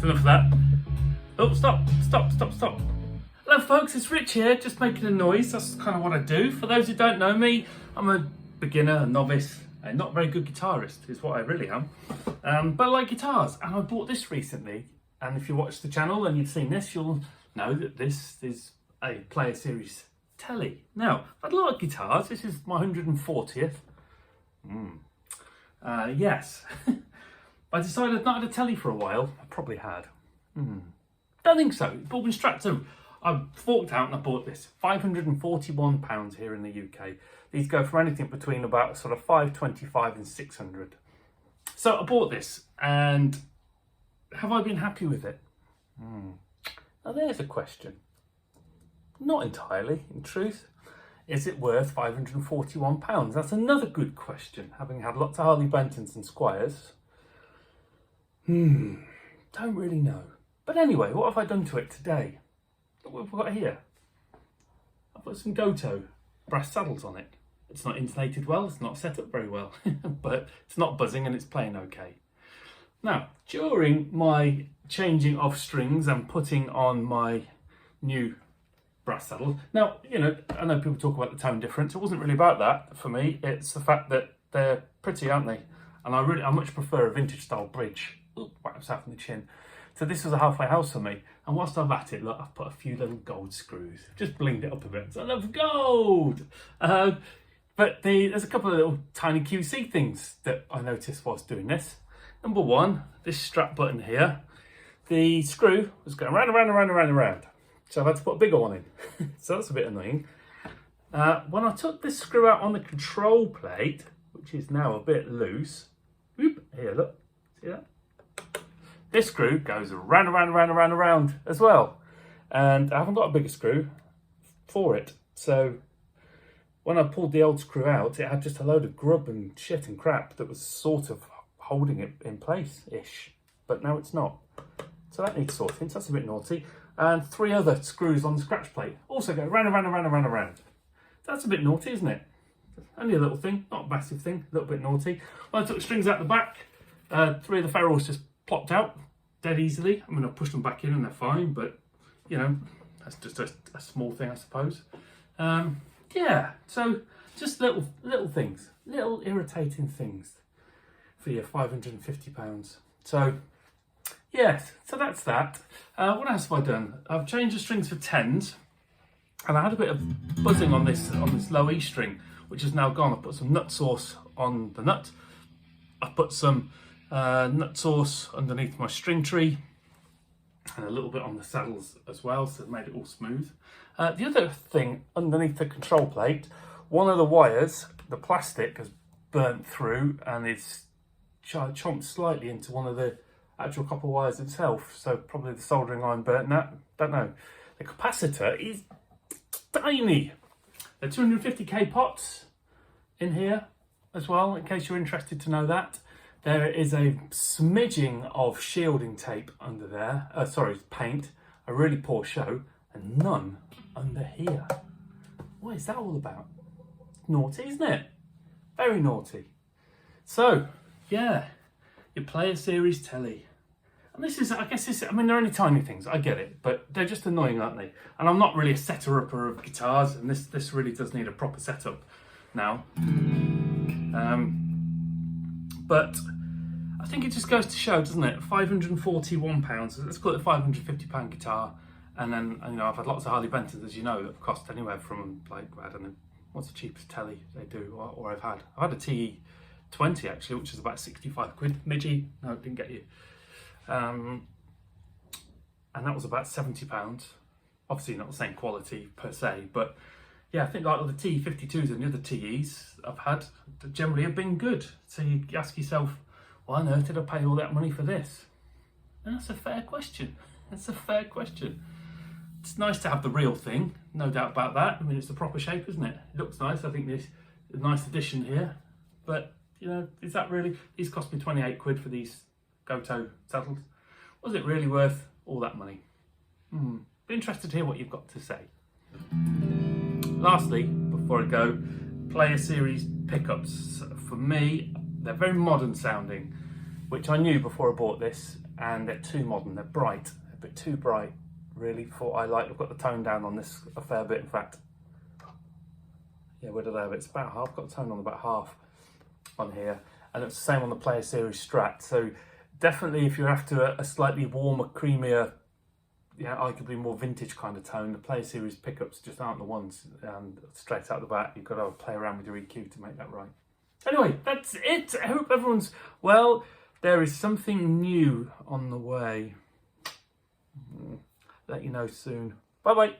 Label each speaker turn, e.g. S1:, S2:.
S1: Enough of that. Oh, stop. Hello folks, it's Rich here, just making a noise. That's kind of what I do. For those who don't know me, I'm a beginner, a novice, a not very good guitarist is what I really am. But I like guitars, and I bought this recently. And if you watch the channel and you've seen this, you'll know that this is a Player Series Telly. Now, I've had a lot of guitars. This is my 140th. Yes. I decided I'd not had a telly for a while. I probably had. Don't think so. It's all been strapped to. I forked out and I bought this. £541 here in the UK. These go for anything between about sort of £525 and £600. So I bought this, and have I been happy with it? Now there's a question. Not entirely, in truth. Is it worth £541? That's another good question, having had lots of Harley Bentons and Squiers. Don't really know. But anyway, what have I done to it today? What have we got here? I've put some Goto brass saddles on it. It's not insulated well, it's not set up very well, but it's not buzzing and it's playing okay. Now, during my changing of strings and putting on my new brass saddles, now, you know, I know people talk about the tone difference. It wasn't really about that for me. It's the fact that they're pretty, aren't they? And I much prefer a vintage style bridge. Ooh, whack myself in the chin. So this was a halfway house for me. And whilst I've at it, look, I've put a few little gold screws. Just blinged it up a bit. So I love gold. But there's a couple of little tiny QC things that I noticed whilst doing this. Number one, this strap button here. The screw was going round. So I've had to put a bigger one in. So that's a bit annoying. When I took this screw out on the control plate, which is now a bit loose. Whoop, here, look. See that? This screw goes round as well. And I haven't got a bigger screw for it. So when I pulled the old screw out, it had just a load of grub and shit and crap that was sort of holding it in place-ish. But now it's not. So that needs sorting, so that's a bit naughty. And 3 other screws on the scratch plate also go round. That's a bit naughty, isn't it? Only a little thing, not a massive thing, a little bit naughty. When I took the strings out the back, 3 of the ferrules just plopped out dead easily. I mean, I pushed them back in and they're fine, but you know, that's just a small thing, I suppose. Yeah, so just little things, little irritating things for your £550. So yes, so that's that. What else have I done? I've changed the strings for 10s, and I had a bit of buzzing on this low E string, which is now gone. I put some nut sauce on the nut. I put some nut sauce underneath my string tree, and a little bit on the saddles as well, so it made it all smooth. The other thing, underneath the control plate, one of the wires, the plastic has burnt through and it's chomped slightly into one of the actual copper wires itself, so probably the soldering iron burnt that, don't know. The capacitor is tiny. There are 250k pots in here as well, in case you're interested to know that. There is a smidging of shielding tape under there, paint, a really poor show, and none under here. What is that all about? naughty, isn't it? Very naughty. So, yeah, your Player Series telly. And this is, I guess, I mean, they're only tiny things, I get it, but they're just annoying, aren't they? And I'm not really a setter-upper of guitars, and this really does need a proper setup now. But I think it just goes to show, doesn't it? £541, let's call it a £550 guitar. And then, you know, I've had lots of Harley Bentons, as you know, that have cost anywhere from, like, I don't know, what's the cheapest telly they do, or I've had a TE20 actually, which is about 65 quid. Midgie, no, it didn't get you. And that was about £70. Obviously not the same quality per se, but yeah, I think like the TE52s and the other TEs I've had generally have been good. So you ask yourself, why on earth did I pay all that money for this? And that's a fair question. That's a fair question. It's nice to have the real thing, no doubt about that. I mean, it's the proper shape, isn't it? It looks nice. I think this is a nice addition here. But, you know, is that really... These cost me 28 quid for these Goto saddles. Was it really worth all that money? Be interested to hear what you've got to say. Lastly, before I go, Player Series pickups. For me, they're very modern sounding, which I knew before I bought this, and they're too modern. They're bright, a bit too bright. Really, for what I like. I've got the tone down on this a fair bit, in fact. Yeah, where did I have it? It's about half. I've got the tone on about half on here, and it's the same on the Player Series Strat. So definitely, if you're after a slightly warmer, creamier, yeah, arguably more vintage kind of tone, the Player Series pickups just aren't the ones. And straight out the bat, you've got to play around with your EQ to make that right. Anyway, that's it. I hope everyone's well. There is something new on the way. Let you know soon. Bye bye.